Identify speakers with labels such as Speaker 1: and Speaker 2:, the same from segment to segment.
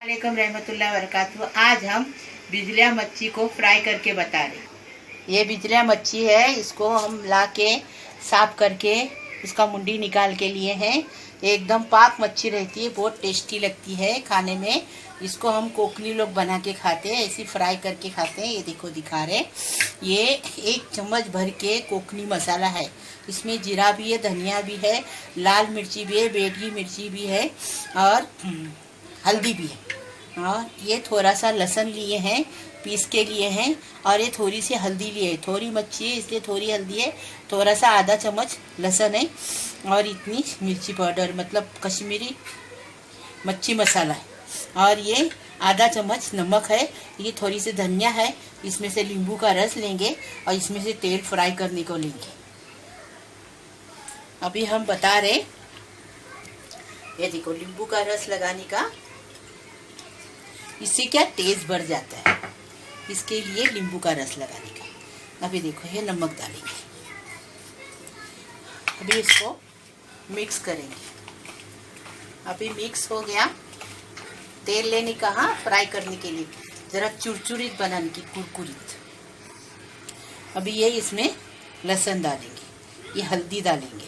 Speaker 1: वालेकुम रहमतुल्लाहि व बरकातहू। आज हम बिजलिया मच्छी को फ्राई करके बता रहे। ये बिजलिया मच्छी है, इसको हम ला के साफ करके इसका मुंडी निकाल के लिए हैं। एकदम पाक मच्छी रहती है, बहुत टेस्टी लगती है खाने में। इसको हम कोकनी लोग बना के खाते हैं, ऐसी फ्राई करके खाते हैं। ये देखो दिखा रहे, ये 1 चम्मच भर के कोकनी मसाला है। इसमें जीरा भी है, धनिया भी है, लाल मिर्ची भी है, बेडगी मिर्ची भी है और हल्दी भी है। और ये थोड़ा सा लहसुन लिए हैं, पीस के लिए हैं। और ये थोड़ी सी हल्दी लिए है, थोड़ी मच्छी है इसलिए थोड़ी हल्दी है। थोड़ा सा आधा चम्मच लहसुन है और इतनी मिर्ची पाउडर, मतलब कश्मीरी मच्छी मसाला है। और ये आधा चम्मच नमक है। ये थोड़ी सी धनिया है। इसमें से नींबू का रस लेंगे और इसमें से तेल फ्राई करने को लेंगे। अभी हम बता रहे, ये देखो नींबू का रस लगाने का, इससे क्या टेस्ट बढ़ जाता है, इसके लिए नींबू का रस लगाने का। अभी देखो ये नमक डालेंगे। अभी इसको मिक्स करेंगे। अभी मिक्स हो गया। तेल लेने का, हाँ, फ्राई करने के लिए, जरा चुरचुरीत बनाने की, कुरकुरीत। अभी ये इसमें लहसुन डालेंगे, ये हल्दी डालेंगे,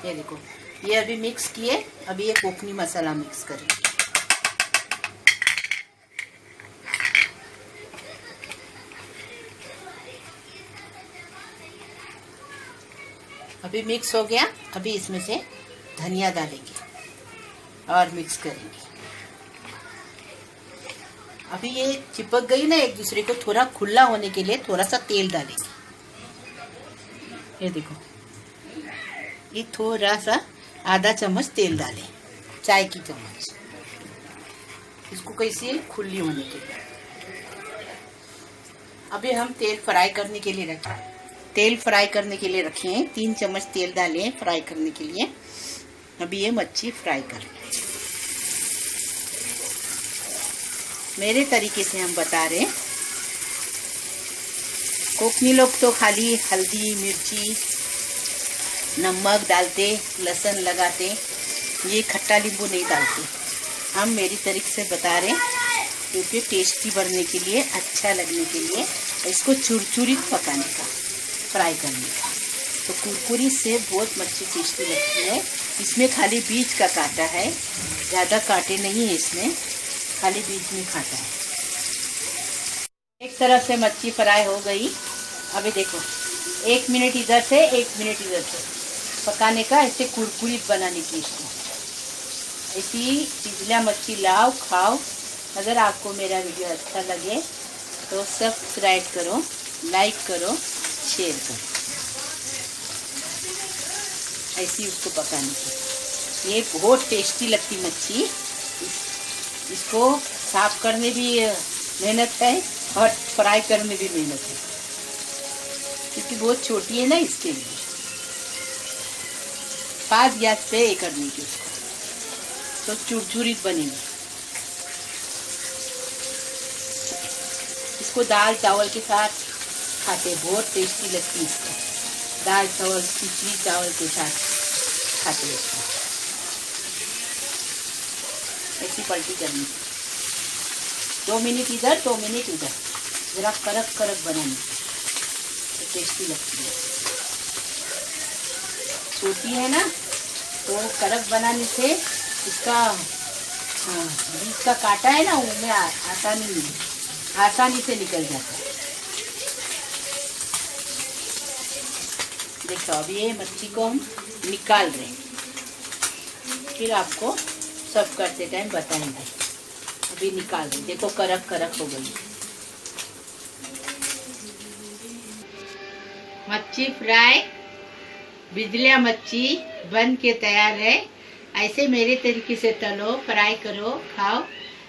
Speaker 1: ये देखो ये अभी मिक्स किए। अभी ये कोकनी मसाला मिक्स करेंगे। अभी मिक्स हो गया। अभी इसमें से धनिया डालेंगे और मिक्स करेंगे। अभी ये चिपक गई ना एक दूसरे को, थोड़ा खुला होने के लिए थोड़ा सा तेल डालेंगे। ये देखो, ये थोड़ा सा आधा चम्मच तेल डालें, चाय की चम्मच, इसको कैसे खुली होने के लिए। अभी हम तेल फ्राई करने के लिए रखे, तेल फ्राई करने के लिए रखे हैं। 3 चम्मच तेल डालें फ्राई करने के लिए। अभी ये मच्छी फ्राई कर लें। मेरे तरीके से हम बता रहे हैं। कोकनी लोग तो खाली हल्दी मिर्ची नमक डालते, लहसुन लगाते, ये खट्टा नींबू नहीं डालते। हम मेरी तरीके से बता रहे हैं, क्योंकि टेस्टी बढ़ने के लिए, अच्छा लगने के लिए, इसको चुरचुरीत पकाने का, फ्राई करने का। तो कुरकुरी से बहुत मच्छी टेस्टी लगती है। इसमें खाली बीज का कांटा है, ज़्यादा कांटे नहीं है इसमें, खाली बीज में कांटा है। एक तरफ से मच्छी फ्राई हो गई। अभी देखो 1 मिनट इधर से 1 मिनट इधर से पकाने का, ऐसे कुरकुरीत बनाने की। इसको ऐसी बिजलिया मच्छी लाओ, खाओ। अगर आपको मेरा वीडियो अच्छा लगे तो सब्सक्राइब करो, लाइक करो, शेयर करो। ऐसी उसको पकाने की, ये बहुत टेस्टी लगती मच्छी। इसको साफ करने भी मेहनत है और फ्राई करने भी मेहनत है, क्योंकि बहुत छोटी है ना, इसके लिए। 5 गैस पे करने की उसको, तो चुरचुरीत बनेगी। इसको दाल चावल के साथ खाते, बहुत टेस्टी लगती है। इसको दाल चावल, खिचड़ी चावल के साथ खाते हैं। इसको ऐसी पलटी करनी, 2 मिनट इधर 2 मिनट उधर, जरा कड़क कड़क बनानी, तो टेस्टी लगती है। छोटी है ना, तो कड़क बनाने से इसका बीज का कांटा है ना, उनमें आसानी से निकल जाता है। देखो अभी ये मच्छी को हम निकाल रहे हैं, फिर आपको सर्व करते टाइम बताएंगे। अभी निकाल रहे, देखो कड़क कड़क हो गई मच्छी फ्राई। बिजलिया मच्छी बन के तैयार है। ऐसे मेरे तरीके से तलो, फ्राई करो, खाओ।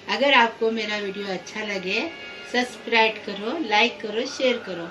Speaker 1: अगर आपको मेरा वीडियो अच्छा लगे सब्सक्राइब करो, लाइक करो, शेयर करो।